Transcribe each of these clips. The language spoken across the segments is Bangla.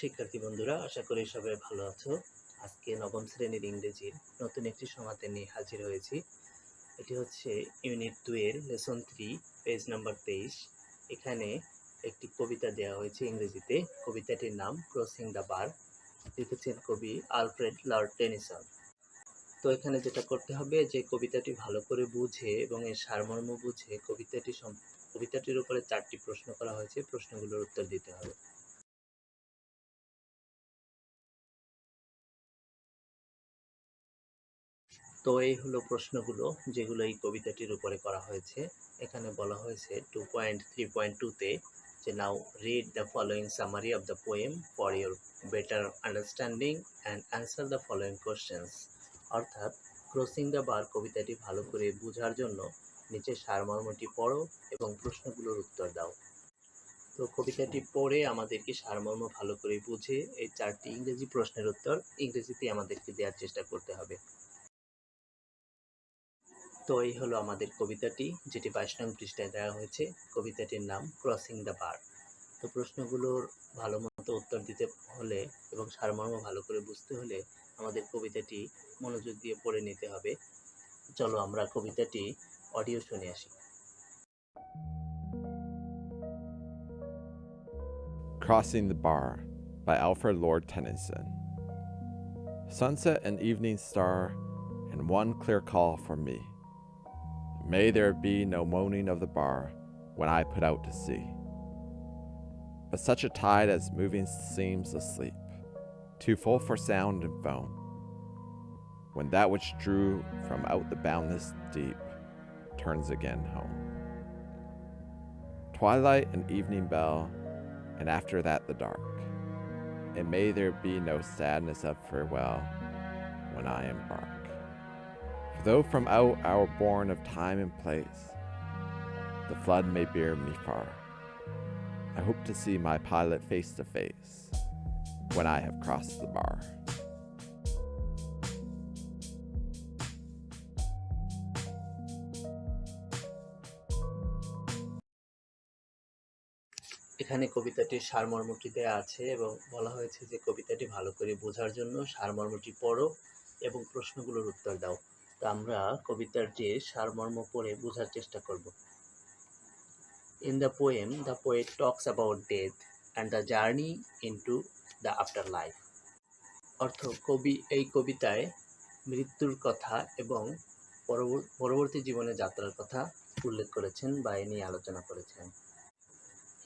শিক্ষার্থী বন্ধুরা, আশা করি সবাই ভালো আছো। আজকে নবম শ্রেণীর ইংরেজির নতুন একটি সমাধান নিয়ে হাজির হয়েছি। এটি হচ্ছে ইউনিট 2 এর লেসন 3, পেজ নাম্বার 23। এখানে একটি কবিতা দেওয়া হয়েছে ইংরেজিতে। কবিতাটির নাম ক্রসিং দ্য বার, লিখেছেন কবি আলফ্রেড লর্ড টেনিসন। তো এখানে যেটা করতে হবে, যে কবিতাটি ভালো করে বুঝে এবং এর সারমর্ম বুঝে কবিতাটির উপরে 4টি প্রশ্ন করা হয়েছে, প্রশ্নগুলোর উত্তর দিতে হবে। তো এই হলো প্রশ্নগুলো, যেগুলো এই কবিতাটির উপরে করা হয়েছে। এখানে বলা হয়েছে 2.3.2-তে যে now read the following summary of the poem for your better understanding and answer the following questions. অর্থাৎ ক্রসিং দ্য বার কবিতাটি ভালো করে বোঝার জন্য নিচে সারমর্মটি পড়ো এবং প্রশ্নগুলোর উত্তর দাও। তো কবিতাটি পড়ে আমাদেরকে সারমর্ম ভালো করে বুঝে এই 4টি ইংরেজি প্রশ্নের উত্তর ইংরেজিতে আমাদেরকে দেওয়ার চেষ্টা করতে হবে। তো এই হলো আমাদের কবিতাটি, যেটি 22 নং পৃষ্ঠায় দেওয়া হয়েছে। কবিতাটির নাম ক্রসিং দ্য বার। তো প্রশ্নগুলোর ভালো মতো উত্তর দিতে হলে এবং সারমর্ম ভালো করে বুঝতে হলে আমাদের কবিতাটি মনোযোগ দিয়ে পড়ে নিতে হবে। চলো আমরা কবিতাটি অডিও শুনে আসি। Crossing the Bar by Alfred Lord Tennyson. Sunset and evening star, and one clear call for me. May there be no moaning of the bar when I put out to sea, but such a tide as moving seems asleep, too full for sound and foam, when that which drew from out the boundless deep turns again home. Twilight and evening bell, and after that the dark, and may there be no sadness of farewell when I embark. For though from out our bourne of time and place the flood may bear me far, I hope to see my pilot face to face when I have crossed the bar. এখানে কবিতাটির সারমর্মটি দেওয়া আছে এবং বলা হয়েছে যে কবিতাটি ভালো করে বোঝার জন্য সারমর্মটি পড়ো এবং প্রশ্নগুলোর উত্তর দাও। তো আমরা কবিতাটির সারমর্ম পড়ে বোঝার চেষ্টা করব। In the poem, the poet talks about death and the journey into the afterlife. অর্থ, কবি এই কবিতায় মৃত্যুর কথা এবং পরবর্তী জীবনে যাত্রার কথা উল্লেখ করেছেন বা এ নিয়ে আলোচনা করেছেন।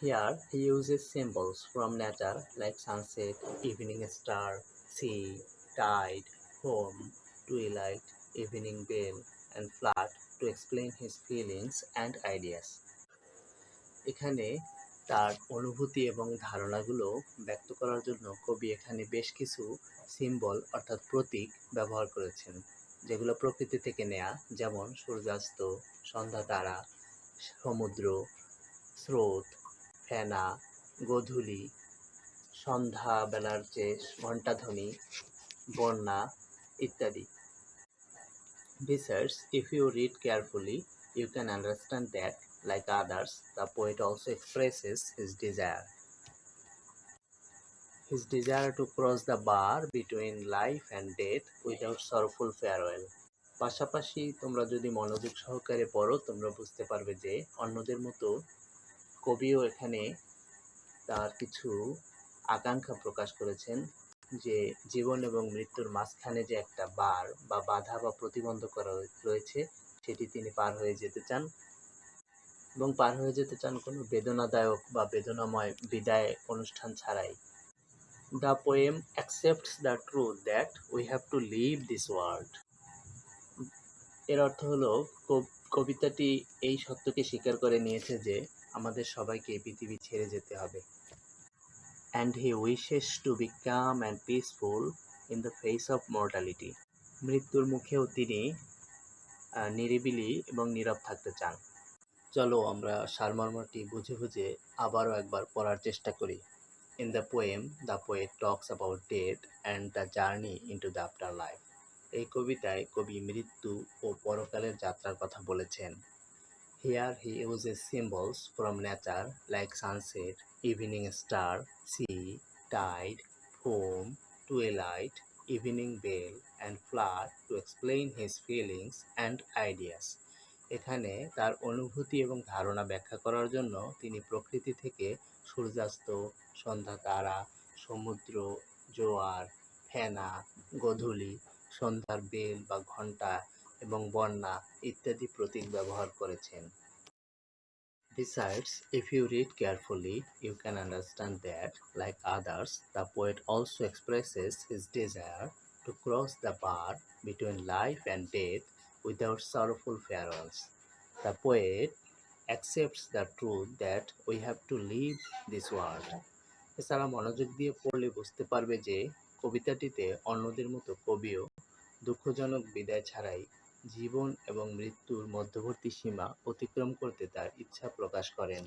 Here he uses symbols from nature like sunset, evening star, sea, tide, home, twilight, evening bell, and flood to explain his feelings and ideas. এখানে তার অনুভূতি এবং ধারণাগুলো ব্যক্ত করার জন্য কবি এখানে বেশ কিছু সিম্বল অর্থাৎ প্রতীক ব্যবহার করেছেন, যেগুলো প্রকৃতি থেকে নেয়া, যেমন সূর্যাস্ত, সন্ধ্যা তারা, সমুদ্র, স্রোত, ফেনা, গোধূলি, সন্ধ্যাবেলার যে ঘণ্টাধ্বনি, বন্যা ইত্যাদি। Besides, if you read carefully, you can understand that, like others, the poet also expresses his desire to cross the bar between life and death without sorrowful farewell. পাশাপাশি তোমরা যদি মনোযোগ সহকারে পড়ো, তোমরা বুঝতে পারবে যে অন্যদের মতো কবিও এখানে তার কিছু আকাঙ্ক্ষা প্রকাশ করেছেন, যে জীবন এবং মৃত্যুর মাঝখানে যে একটা বার বা বাধা বা প্রতিবন্ধকতা রয়েছে, সেটি তিনি পার হয়ে যেতে চান এবং পার হয়ে যেতে চান কোনো বেদনাদায়ক বা বেদনাময় বিদায় অনুষ্ঠান ছাড়াই। The poem accepts the truth that we have to leave this world. এর অর্থ হলো, কবিতাটি এই সত্যকে স্বীকার করে নিয়েছে যে আমাদের সবাইকে এই পৃথিবী ছেড়ে যেতে হবে। And he wishes to be calm and peaceful in the face of mortality. মৃত্যুর মুখেও তিনি নিরিবিলি এবং নীরব থাকতে চান। চলো আমরা সারমর্মটি বুঝে বুঝে আবারও একবার পড়ার চেষ্টা করি। In the poem, the poet talks about death and the journey into the afterlife. এই কবিতায় কবি মৃত্যু ও পরকালের যাত্রার কথা বলেছেন। Here he uses symbols from nature like sunset, evening star, sea, tide, foam, twilight, evening bell, and flood to explain his feelings and ideas. এখানে তার অনুভূতি এবং ধারণা ব্যাখ্যা করার জন্য তিনি প্রকৃতি থেকে সূর্যাস্ত, সন্ধ্যা তারা, সমুদ্র, জোয়ার, ফেনা, গোধূলি, সন্ধ্যার বেল বা ঘণ্টা এবং বন্যা ইত্যাদি প্রতীক ব্যবহার করেছেন। Besides, if you read carefully, you can understand that, like others, the poet also expresses his desire to cross the bar between life and death without sorrowful farewells. The poet accepts the truth that we have to leave this world. এছাড়া মনোযোগ দিয়ে পড়লে বুঝতে পারবে যে কবিতাটিতে অন্যদের মতো কবিও দুঃখজনক বিদায় ছাড়াই জীবন এবং মৃত্যুর মধ্যবর্তী সীমা অতিক্রম করতে তার ইচ্ছা প্রকাশ করেন।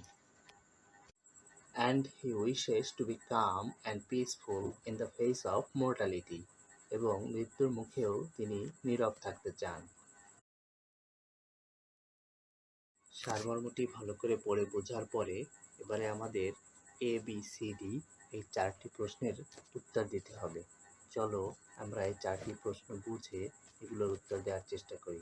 And he wishes to be calm and peaceful in the face of mortality. এবং মৃত্যুর মুখেও তিনি নীরব থাকতে চান। সারমর্মটি ভালো করে পড়ে বোঝার পরে এবারে আমাদের ABCD এই 4টি প্রশ্নের উত্তর দিতে হবে। চলো আমরা এই 4টি প্রশ্ন বুঝে এগুলোর উত্তর দেওয়ার চেষ্টা করি।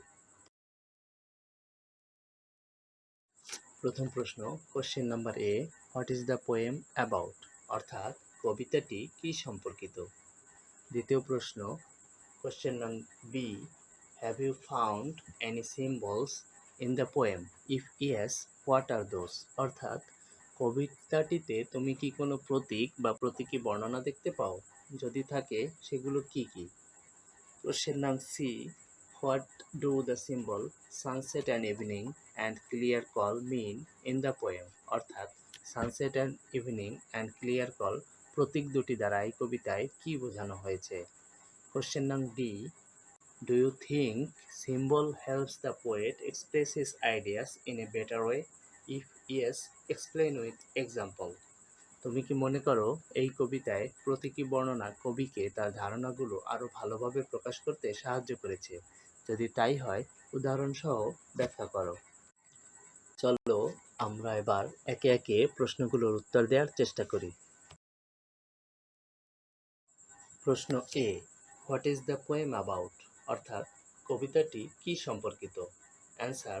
প্রথম প্রশ্ন, question number A, what is the poem about? অর্থাৎ কবিতাটি কি সম্পর্কিত? দ্বিতীয় প্রশ্ন, question number B, have you found any symbols in the poem? If yes, what are those? অর্থাৎ কবিতাটিতে তুমি কি কোনো প্রতীক বা প্রতীকী বর্ণনা দেখতে পাও? যদি থাকে সেগুলো কি কি? Question number C, what do the symbol sunset and evening and clear call mean in the poem? অর্থাৎ sunset and evening and clear call প্রতীক দুটি দ্বারা এই কবিতায় কি বোঝানো হয়েছে? Question number D, do you think symbol helps the poet express his ideas in a better way? If yes, explain with example. তুমি কি মনে করো এই কবিতায় প্রতীকী বর্ণনা কবিকে তার ধারণাগুলো আরো ভালোভাবে প্রকাশ করতে সাহায্য করেছে? যদি তাই হয় উদাহরণসহ ব্যাখ্যা করো। চলো আমরা এবার একে একে প্রশ্নগুলোর উত্তর দেওয়ার চেষ্টা করি। প্রশ্ন A, what is the poem about? অর্থাৎ কবিতাটি কি সম্পর্কিত? Answer,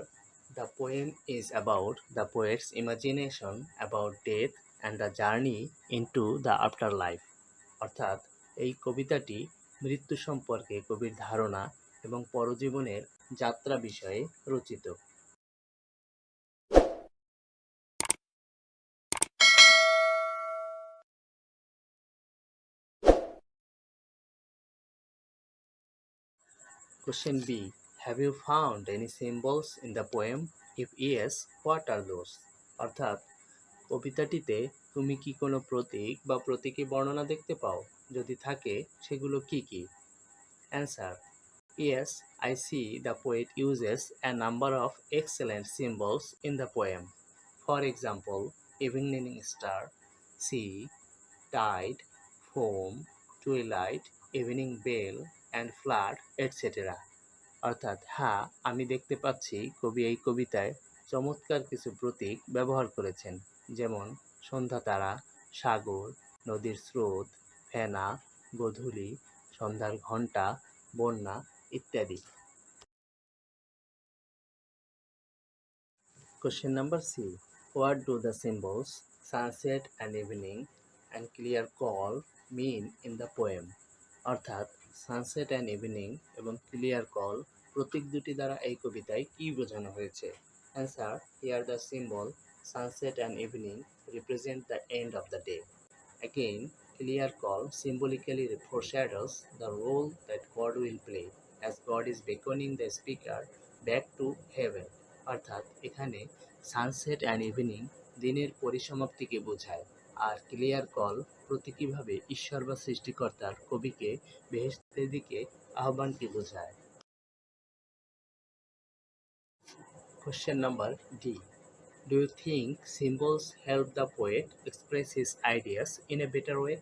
the poem is about the poet's imagination about death and the journey into the afterlife. অর্থাৎ এই কবিতাটি মৃত্যু সম্পর্কে কবির ধারণা এবং পরজীবনের যাত্রা বিষয়ে রচিত। Question B, have you found any symbols in the poem? If yes, what are those? অর্থাৎ কবিতাটিতে তুমি কি কোনো প্রতীক বা প্রতীকী বর্ণনা দেখতে পাও? যদি থাকে সেগুলো কি কি? Answer, yes, I see the poet uses a number of excellent symbols in the poem. For example, evening star, sea, tide, foam, twilight, evening bell, and flood, etc. অর্থাৎ হ্যাঁ, আমি দেখতে পাচ্ছি কবি এই কবিতায় চমৎকার কিছু প্রতীক ব্যবহার করেছেন, যেমন সন্ধ্যা তারা, সাগর, নদীর স্রোত, ফেনা, গোধূলি, সন্ধ্যার ঘণ্টা, বন্যা ইত্যাদি। Question number C, what do the symbols sunset and evening and clear call mean in the poem? অর্থাৎ সানসেট অ্যান্ড ইভিনিং এবং ক্লিয়ার কল প্রতীক দুটি দ্বারা এই কবিতায় কি বোঝানো হয়েছে? Answer, here the symbol sunset and evening represent the end of the day. Again, clear call symbolically foreshadows the role that God will play as God is beckoning the speaker back to heaven. অর্থাৎ এখানে সানসেট অ্যান্ড ইভিনিং দিনের পরিসমাপ্তিকে বোঝায়, আর ক্লিয়ার কল প্রতীকীভাবে ঈশ্বর বা সৃষ্টিকর্তার কবিকে বেহেশতের দিকে আহ্বানকে বোঝায়। Question number D, do you think symbols help the poet express his ideas in a better way?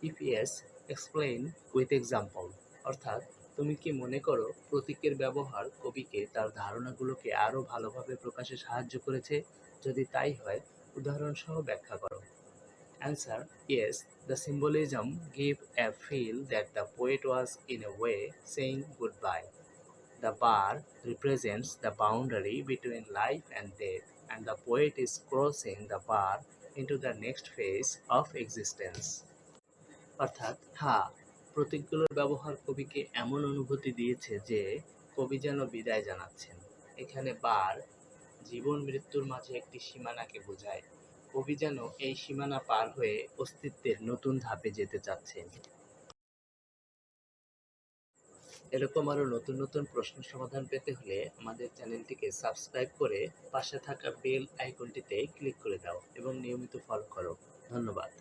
If yes, explain with example. অর্থাৎ তুমি কি মনে করো প্রতীকের ব্যবহার কবিকে তার ধারণাগুলোকে আরো ভালোভাবে প্রকাশে সাহায্য করেছে? যদি তাই হয় উদাহরণসহ ব্যাখ্যা করো। Answer: Yes, the symbolism gave a feel that the poet was in a way saying goodbye. The bar represents the boundary between life and death, and the poet is crossing the bar into the next phase of existence. অর্থাৎ প্রতীকগুলোর ব্যবহার কবিকে এমন অনুভূতি দিয়েছে যে কবি যেন বিদায় জানাচ্ছেন। এখানে বার জীবন মৃত্যুর মাঝে একটি সীমানাকে বোঝায়। কবি যেন এই সীমানা পার হয়ে অস্তিত্বের নতুন ধাপে যেতে চাচ্ছেন। এরকম আরো নতুন নতুন প্রশ্ন সমাধান পেতে হলে আমাদের চ্যানেলটিকে সাবস্ক্রাইব করে পাশে থাকা বেল আইকনটিতে ক্লিক করে দাও এবং নিয়মিত ফলো করো। ধন্যবাদ।